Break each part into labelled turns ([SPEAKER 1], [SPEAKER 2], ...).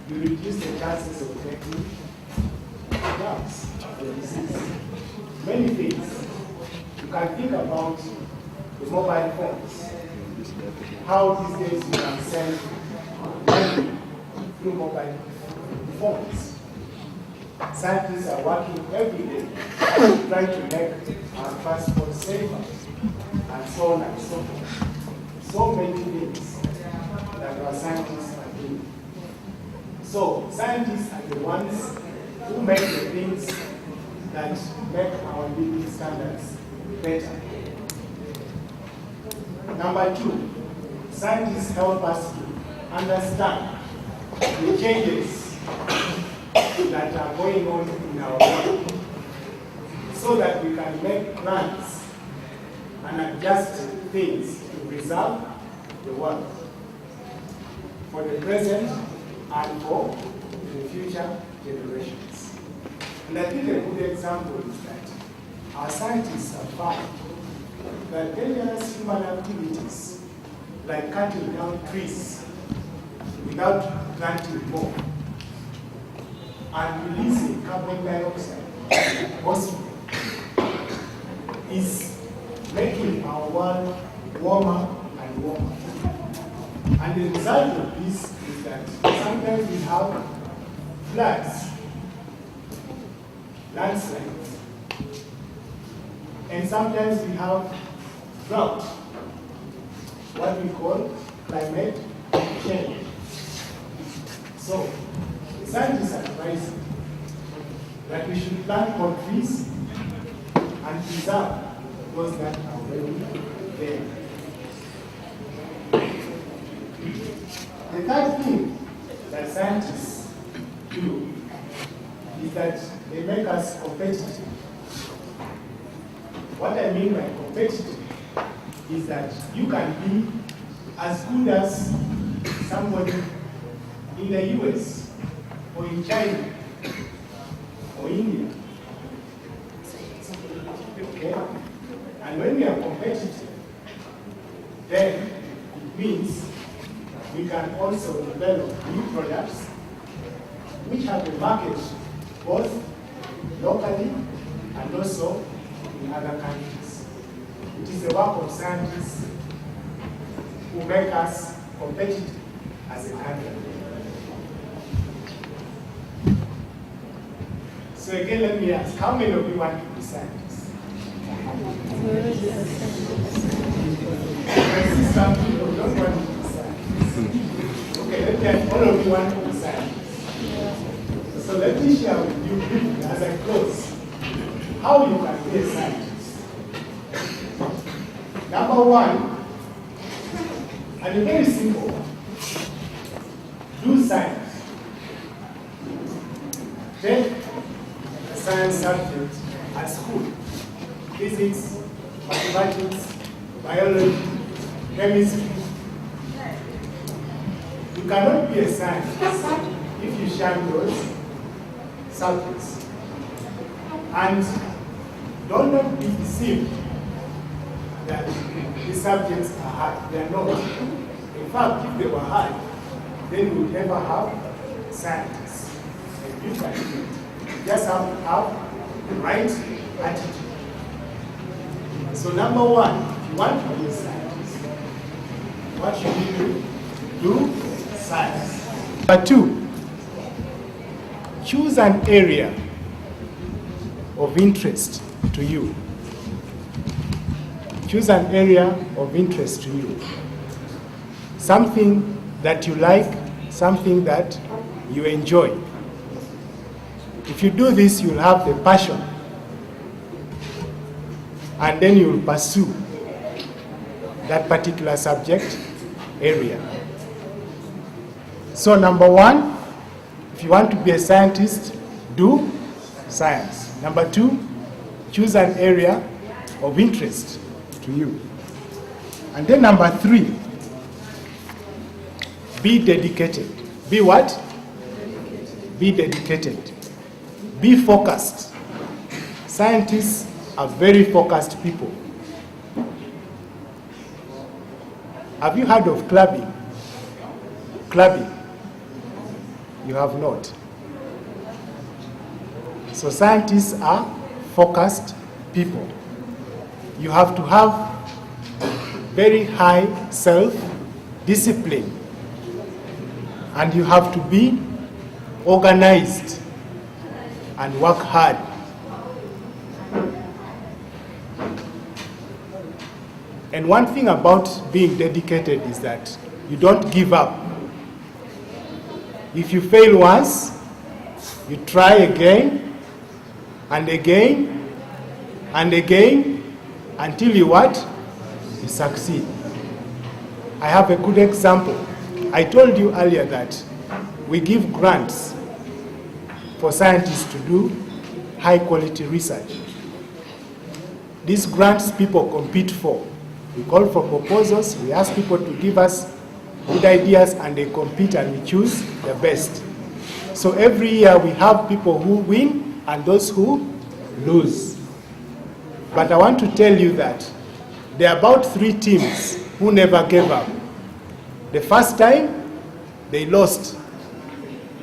[SPEAKER 1] you reduce the chances of getting drugs or disease. Many things. You can think about the mobile phones. How these days you can send money through mobile phones. Scientists are working every day trying to make our transport safer and so on and so forth. So many things that our scientists are doing. So scientists are the ones who make the things that make our living standards better. Number two, scientists help us to understand the changes that are going on in our world so that we can make plans and adjust things to preserve the world for the present and for the future generations. And I think a good example is that our scientists have found that dangerous human activities like cutting down trees without planting more and releasing carbon dioxide possible is making our world warmer and warmer. And the result of this is that sometimes we have floods, landslides, and sometimes we have drought, what we call climate change. So, the scientists advise that we should plant more trees and preserve those that are already there. The third thing that scientists do is that they make us competitive. What I mean by competitive is that you can be as good as somebody in the US or in China or India. Okay? And when we are competitive, then it means we can also develop new products which have a market both locally and also in other countries. It is the work of scientists who make us competitive as a country. So again, let me ask, how many of you want to be scientists? I see some people don't want to be scientists. Okay, let me ask, all of you want to be scientists. So let me share with you briefly as I close how you can be a scientist. Number one, and a very simple one, do science. Take a science subject at school. Physics, mathematics, biology, chemistry. You cannot be a scientist if you shun those subjects. And don't not be deceived that these subjects are hard. They are not. In fact, if they were hard, then we would never have scientists. And you can do it. You just have to have the right attitude. So number one, if you want to be a scientist, what should you do? Do science. Number two, choose an area of interest to you. Choose an area of interest to you. Something that you like, something that you enjoy. If you do this, you'll have the passion. And then you'll pursue that particular subject area. So number one, if you want to be a scientist, do science. Number two, choose an area of interest to you. And then number three, be dedicated. Be what? Be dedicated. Be focused. Scientists are very focused people. Have you heard of clubbing? Clubbing. You have not. So scientists are focused people. You have to have very high self-discipline, and you have to be organized and work hard. And one thing about being dedicated is that you don't give up. If you fail once, you try again and again and again until you what? You succeed. I have a good example. I told you earlier that we give grants for scientists to do high quality research. These grants people compete for. We call for proposals, we ask people to give us good ideas, and they compete and we choose the best. So every year we have people who win and those who lose. But I want to tell you that there are about 3 teams who never gave up. The first time, they lost.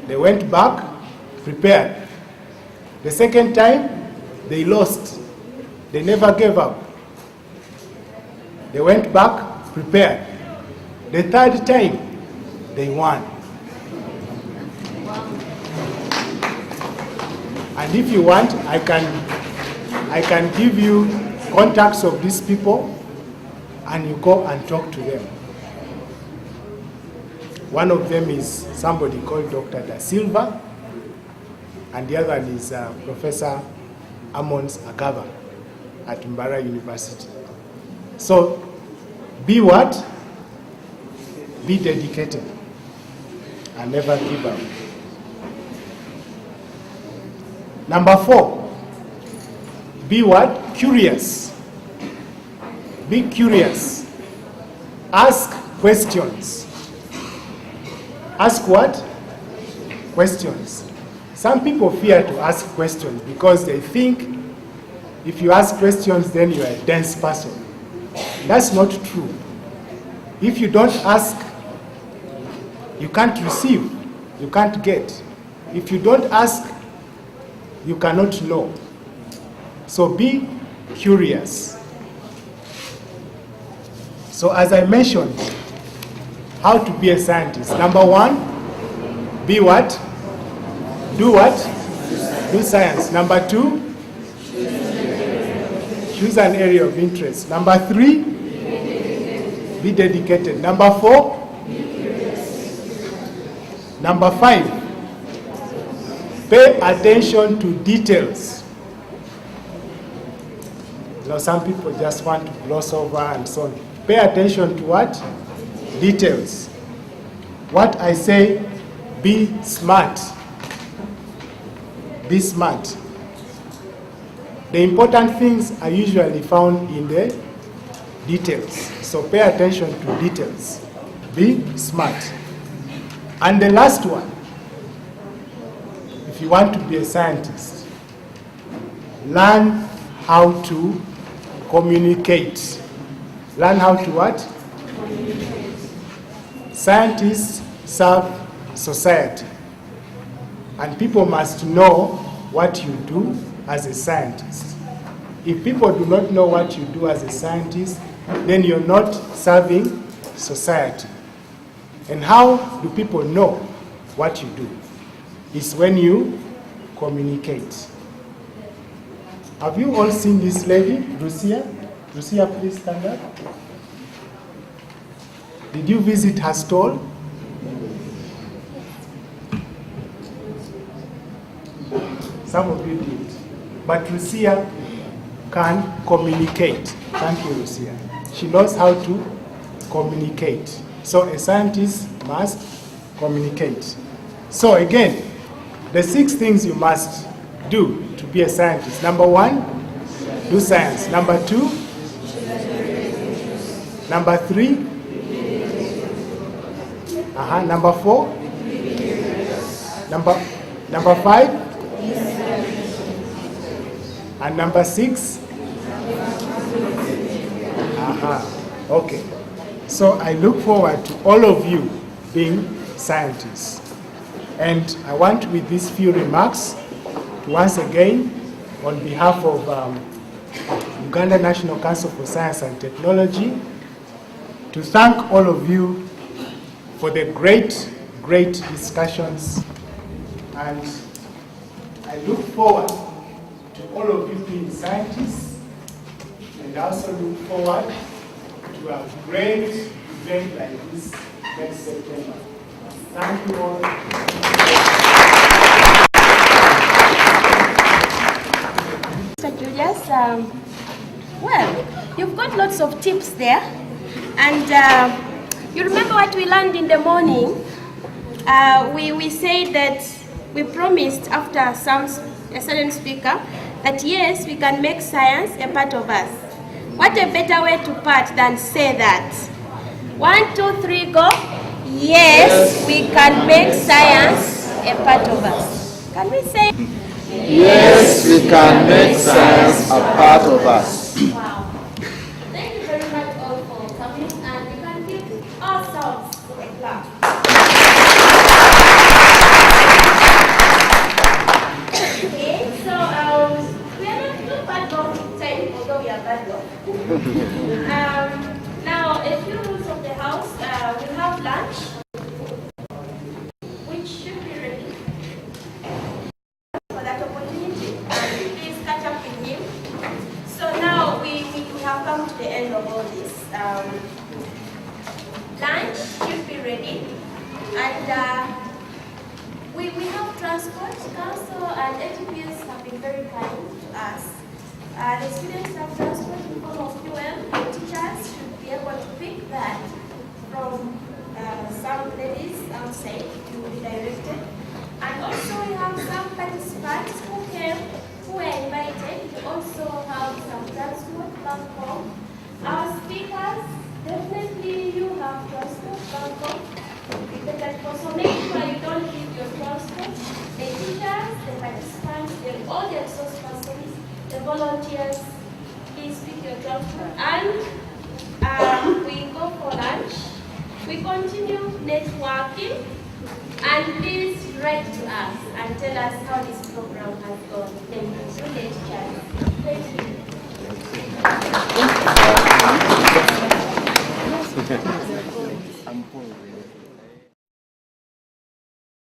[SPEAKER 1] They went back, prepared. The second time, they lost. They never gave up. They went back, prepared. The third time, they won. And if you want, I can give you contacts of these people, and you go and talk to them. One of them is somebody called Dr. Da Silva, and the other one is Professor Amons Akava at Mbara University. So, be what? Be dedicated and never give up. Number 4, be what? Curious. Be curious. Ask questions. Ask what? Questions. Some people fear to ask questions because they think if you ask questions, then you are a dense person. That's not true. If you don't ask, you can't receive, you can't get. If you don't ask, you cannot know. So be curious. So as I mentioned, how to be a scientist. Number 1, be what? Do what? Do science. Number 2, choose an area of interest. Number 3, be dedicated. Number 4, number 5, pay attention to details. You know, some people just want to gloss over and so on. Pay attention to what? Details. What I say, be smart. Be smart. The important things are usually found in the details. So pay attention to details. Be smart. And the last one, if you want to be a scientist, learn how to communicate. Learn how to what? Scientists serve society. And people must know what you do as a scientist. If people do not know what you do as a scientist, then you're not serving society. And how do people know what you do? It's when you communicate. Have you all seen this lady, Lucia? Lucia, please stand up. Did you visit her stall? Some of you did. But Lucia can communicate. Thank you, Lucia. She knows how to communicate. So a scientist must communicate. So again, the 6 things you must do to be a scientist. Number 1, do science. Number 2, number 3, number 4, number 5, and number 6. Okay. So I look forward to all of you being scientists. And I want, with these few remarks, to once again, on behalf of Uganda National Council for Science and Technology, to thank all of you for the great discussions. And I look forward to all of you being scientists, and I also look forward to a great event like this next September. Thank you all.
[SPEAKER 2] Mr. Julius, well, you've got lots of tips there, and you remember what we learned in the morning? We said that we promised after a certain speaker that yes, we can make science a part of us. What a better way to part than say that? 1, 2, 3, go. Yes, we can make science a part of us. Can we say?
[SPEAKER 3] Yes, we can make science a part of us.
[SPEAKER 2] Wow. Thank you very much all for coming, and we can give ourselves a clap. Okay, so we are not too bad long time, although we are bad long. Now, a few rules of the house. We'll have lunch, which should be ready for that opportunity. Please catch up with him. So now we have come to the end of all this. Lunch should be ready, and we have transport council and ATPS have been very kind to us. The students have transport in form of fuel. The teachers should be able to pick that from some ladies outside to be directed. And also we have some participants who came, who were invited. We also have some transport back home. Our speakers, definitely you have transport back home. So make sure you don't leave your transport. The teachers, the participants, all the resource persons, the volunteers, please pick your transport. And we go for lunch. We continue networking. And please write to us and tell us how this program has gone. Thank you. Thank you.